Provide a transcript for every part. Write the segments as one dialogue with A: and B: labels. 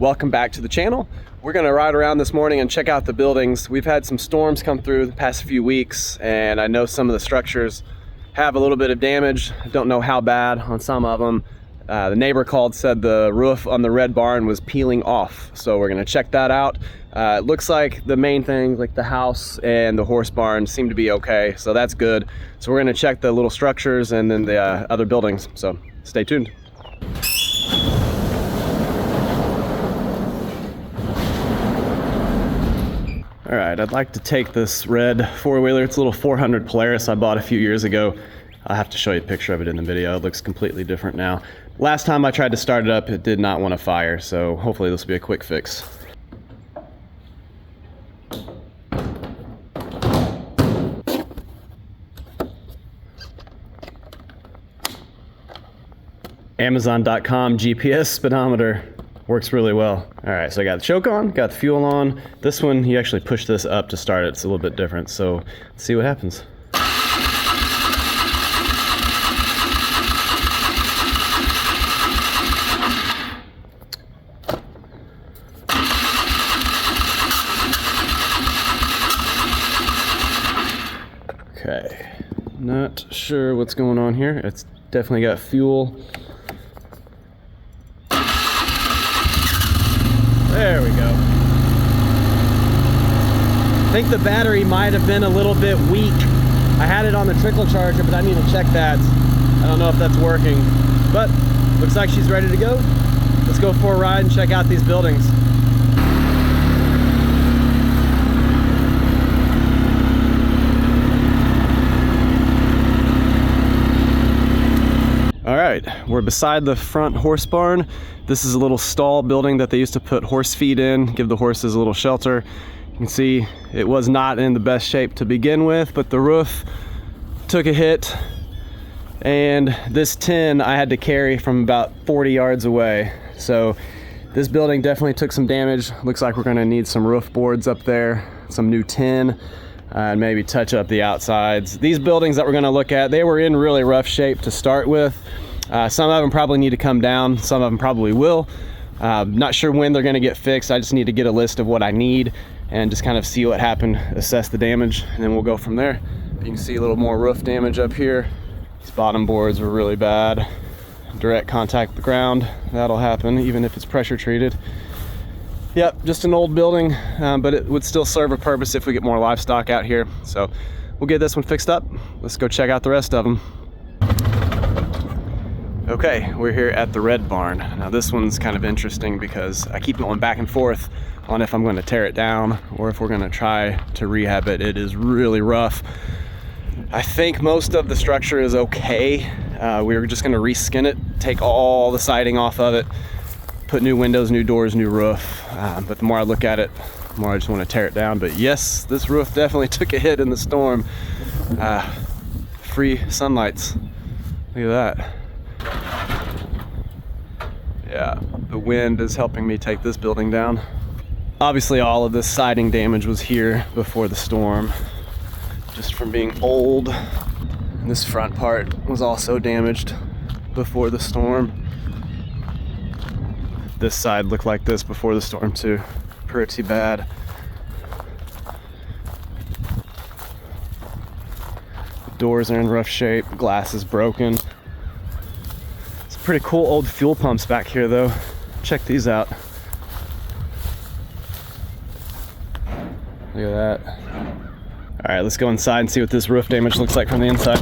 A: Welcome back to the channel. We're gonna ride around this morning and check out the buildings. We've had some storms come through the past few weeks, and I know some of the structures have a little bit of damage. I don't know how bad on some of them. The neighbor called, said the roof on the red barn was peeling off. So we're gonna check that out. It looks like the main things, like the house and the horse barn, seem to be okay. So that's good. So we're gonna check the little structures and then the other buildings. So stay tuned. All right, I'd like to take this red four-wheeler. It's a little 400 Polaris I bought a few years ago. I'll have to show you a picture of it in the video. It looks completely different now. Last time I tried to start it up, it did not want to fire, so hopefully this will be a quick fix. Amazon.com GPS speedometer. Works really well. All right, so I got the choke on, got the fuel on. This one, you actually push this up to start it. It's a little bit different, so let's see what happens. Okay, not sure what's going on here. It's definitely got fuel. There we go. I think the battery might have been a little bit weak. I had it on the trickle charger, but I need to check that. I don't know if that's working, but looks like she's ready to go. Let's go for a ride and check out these buildings. All right, we're beside the front horse barn. This is a little stall building that they used to put horse feed in, give the horses a little shelter. You can see it was not in the best shape to begin with, but the roof took a hit. And this tin I had to carry from about 40 yards away. So this building definitely took some damage. Looks like we're gonna need some roof boards up there, some new tin, and maybe touch up the outsides. These buildings that we're gonna look at, they were in really rough shape to start with. Some of them probably need to come down, some of them probably will. Not sure when they're gonna get fixed. I just need to get a list of what I need and just kind of see what happened, assess the damage, and then we'll go from there. You can see a little more roof damage up here. These bottom boards were really bad. Direct contact with the ground, that'll happen even if it's pressure treated. Yep, just an old building, but it would still serve a purpose if we get more livestock out here. So we'll get this one fixed up. Let's go check out the rest of them. Okay, we're here at the red barn. Now this one's kind of interesting because I keep going back and forth on if I'm going to tear it down or if we're going to try to rehab it. It is really rough. I think most of the structure is okay. We were just going to reskin it, take all the siding off of it, put new windows, new doors, new roof. But the more I look at it, the more I just want to tear it down. But yes, this roof definitely took a hit in the storm. Free sunlights. Look at that. Yeah, the wind is helping me take this building down. Obviously all of this siding damage was here before the storm, just from being old. And this front part was also damaged before the storm. This side looked like this before the storm too. Pretty bad. The doors are in rough shape, glass is broken. Pretty cool old fuel pumps back here though. Check these out. Look at that. All right, let's go inside and see what this roof damage looks like from the inside.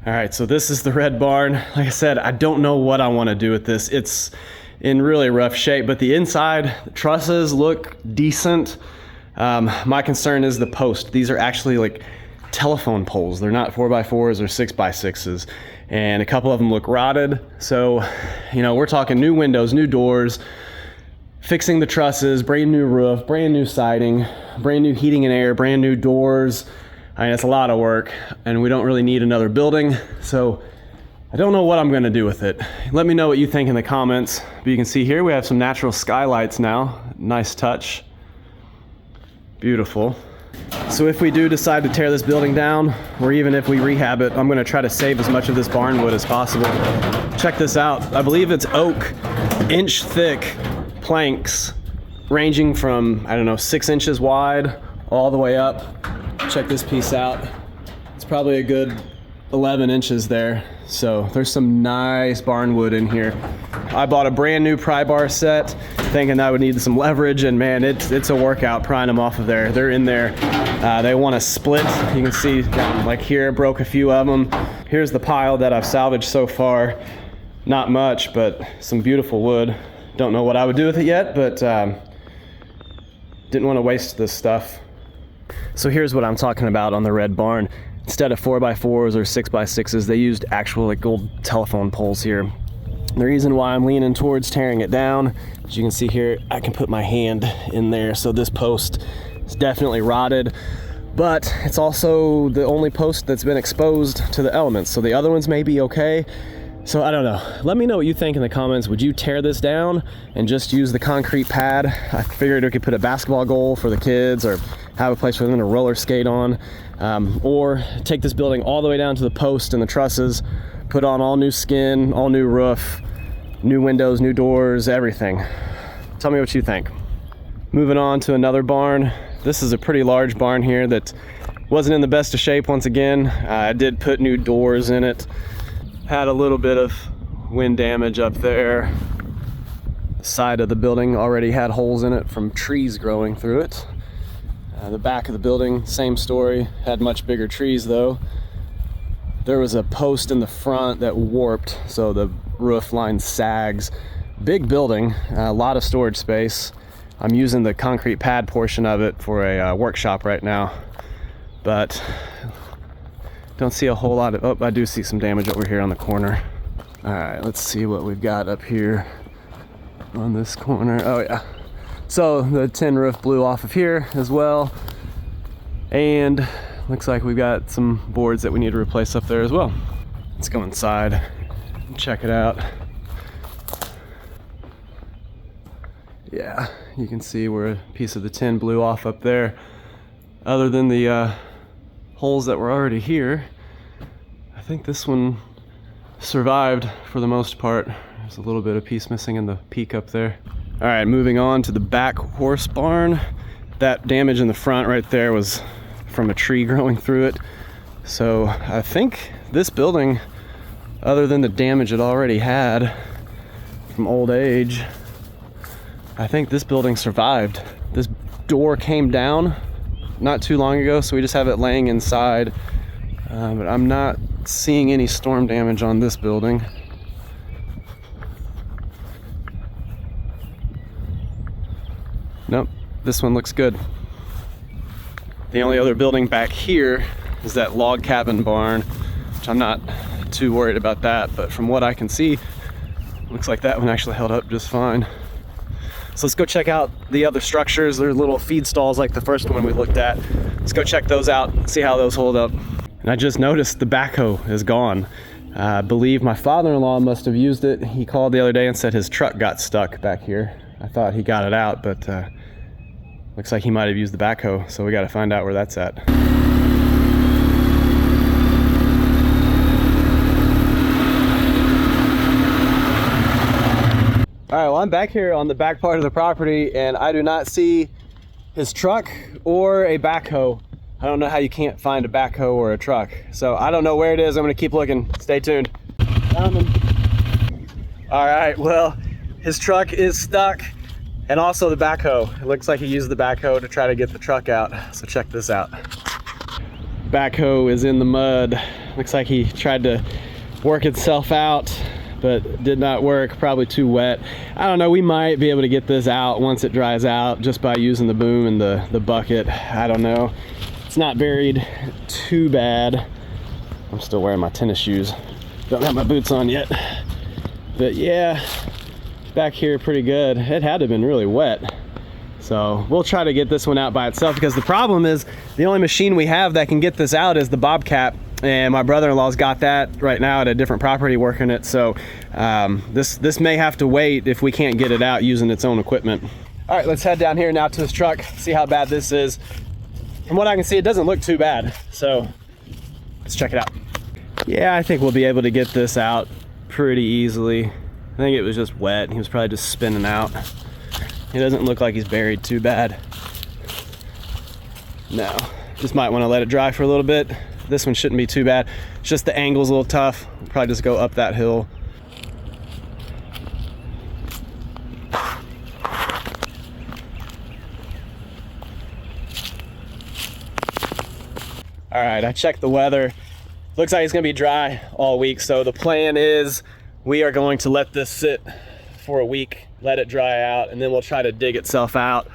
A: All right, so this is the red barn. Like I said, I don't know what I want to do with this. It's in really rough shape, but the inside, the trusses look decent. My concern is the post. These are actually like telephone poles. They're not 4x4s or 6x6s, and a couple of them look rotted. So, you know, we're talking new windows, new doors, fixing the trusses, brand new roof, brand new siding, brand new heating and air, brand new doors. I mean, it's a lot of work, and we don't really need another building. So I don't know what I'm gonna do with it. Let me know what you think in the comments. But you can see here we have some natural skylights now. Nice touch. Beautiful. So if we do decide to tear this building down, or even if we rehab it, I'm gonna try to save as much of this barn wood as possible. Check this out. I believe it's oak, inch thick planks, ranging from, I don't know, 6 inches wide all the way up. Check this piece out. It's probably a good 11 inches there. So there's some nice barn wood in here. I bought a brand new pry bar set, thinking I would need some leverage, and man, it's a workout prying them off of there. They're in there. They want to split. You can see down like here, broke a few of them. Here's the pile that I've salvaged so far. Not much, but some beautiful wood. Don't know what I would do with it yet, but didn't want to waste this stuff. So here's what I'm talking about on the red barn. Instead of 4x4s or 6x6s, they used actual like old telephone poles here. The reason why I'm leaning towards tearing it down, as you can see here, I can put my hand in there. So this post is definitely rotted, but it's also the only post that's been exposed to the elements. So the other ones may be okay. So I don't know. Let me know what you think in the comments. Would you tear this down and just use the concrete pad? I figured we could put a basketball goal for the kids or have a place for them to roller skate on. Or take this building all the way down to the post and the trusses, put on all new skin, all new roof, new windows, new doors, everything. Tell me what you think. Moving on to another barn. This is a pretty large barn here that wasn't in the best of shape once again. I did put new doors in it. Had a little bit of wind damage up there. The side of the building already had holes in it from trees growing through it. The back of the building, same story. Had much bigger trees though. There was a post in the front that warped, so the roof line sags. Big building, a lot of storage space. I'm using the concrete pad portion of it for a workshop right now, but don't see a whole lot of, oh, I do see some damage over here on the corner. All right, let's see what we've got up here on this corner. Oh yeah. So the tin roof blew off of here as well. And looks like we've got some boards that we need to replace up there as well. Let's go inside and check it out. Yeah, you can see where a piece of the tin blew off up there. Other than the holes that were already here, I think this one survived for the most part. There's a little bit of piece missing in the peak up there. All right, moving on to the back horse barn. That damage in the front right there was from a tree growing through it. So I think this building, other than the damage it already had from old age, I think this building survived. This door came down not too long ago, so we just have it laying inside. But I'm not seeing any storm damage on this building. Nope, this one looks good. The only other building back here is that log cabin barn, which I'm not too worried about that, but from what I can see, looks like that one actually held up just fine. So let's go check out the other structures. They're little feed stalls like the first one we looked at. Let's go check those out, see how those hold up. And I just noticed the backhoe is gone. I believe my father-in-law must have used it. He called the other day and said his truck got stuck back here. I thought he got it out, but looks like he might have used the backhoe, so we got to find out where that's at. All right, well, I'm back here on the back part of the property, and I do not see his truck or a backhoe. I don't know how you can't find a backhoe or a truck. So I don't know where it is. I'm gonna keep looking. Stay tuned. All right, well, his truck is stuck, and also the backhoe. It looks like he used the backhoe to try to get the truck out. So check this out. Backhoe is in the mud. Looks like he tried to work itself out, but did not work, probably too wet. I don't know, we might be able to get this out once it dries out just by using the boom and the bucket. I don't know. It's not buried too bad. I'm still wearing my tennis shoes. Don't have my boots on yet. But yeah, back here pretty good. It had to have been really wet. So we'll try to get this one out by itself, because the problem is the only machine we have that can get this out is the Bobcat. And my brother-in-law's got that right now at a different property working it. So this may have to wait if we can't get it out using its own equipment. All right, let's head down here now to his truck, see how bad this is. from what I can see, it doesn't look too bad. So let's check it out. Yeah, I think we'll be able to get this out pretty easily. I think it was just wet. He was probably just spinning out. It doesn't look like he's buried too bad. No, just might want to let it dry for a little bit. This one shouldn't be too bad. It's just the angle's a little tough. We'll probably just go up that hill. All right, I checked the weather. Looks like it's gonna be dry all week. So the plan is we are going to let this sit for a week, let it dry out, and then we'll try to dig itself out.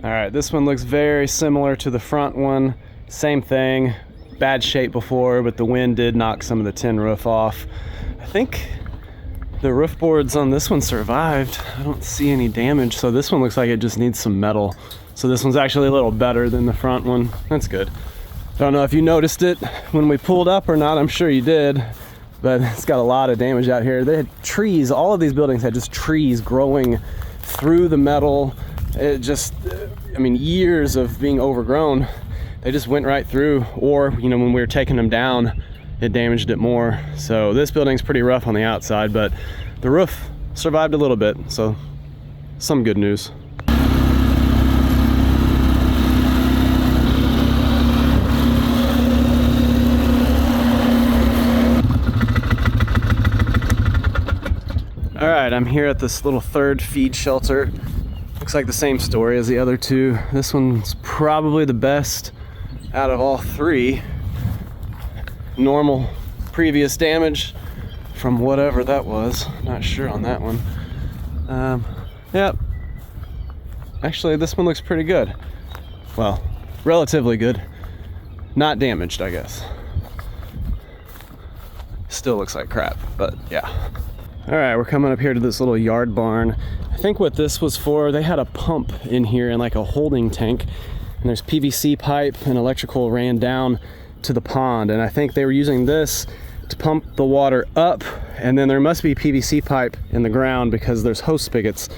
A: All right, this one looks very similar to the front one. Same thing, bad shape before, but the wind did knock some of the tin roof off. I think the roof boards on this one survived. I don't see any damage, so this one looks like it just needs some metal. So this one's actually a little better than the front one. That's good. Don't know if you noticed it when we pulled up or not. I'm sure you did, but it's got a lot of damage out here. They had trees, all of these buildings had just trees growing through the metal. It just, I mean, years of being overgrown. They just went right through, or, you know, when we were taking them down, it damaged it more. So this building's pretty rough on the outside, but the roof survived a little bit, so some good news. All right, I'm here at this little third feed shelter. Looks like the same story as the other two. This one's probably the best out of all three. Normal previous damage from whatever that was. Not sure on that one. Yep. Actually, this one looks pretty good. Well, relatively good. Not damaged, I guess. Still looks like crap, but yeah. All right, we're coming up here to this little yard barn. I think what this was for, they had a pump in here and like a holding tank, and there's PVC pipe and electrical ran down to the pond, and I think they were using this to pump the water up, and then there must be PVC pipe in the ground because there's hose spigots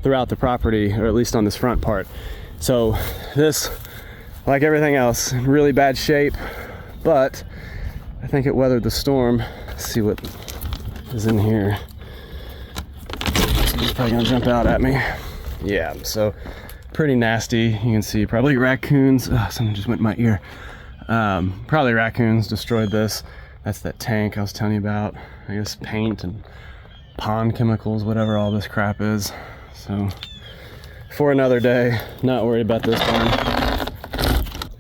A: throughout the property, or at least on this front part. So this, like everything else, in really bad shape, but I think it weathered the storm. Let's see what is in here. It's probably gonna jump out at me. Yeah, so pretty nasty. You can see probably raccoons. Oh, something just went in my ear. Probably raccoons destroyed this. That's that tank I was telling you about. I guess paint and pond chemicals, whatever all this crap is. So for another day, not worried about this barn.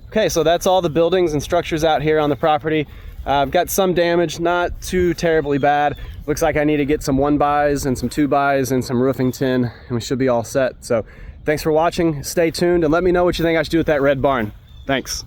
A: Okay, so that's all the buildings and structures out here on the property. I've got some damage, not too terribly bad. Looks like I need to get some 1-bys and some 2-bys and some roofing tin, and we should be all set. So thanks for watching. Stay tuned and let me know what you think I should do with that red barn. Thanks.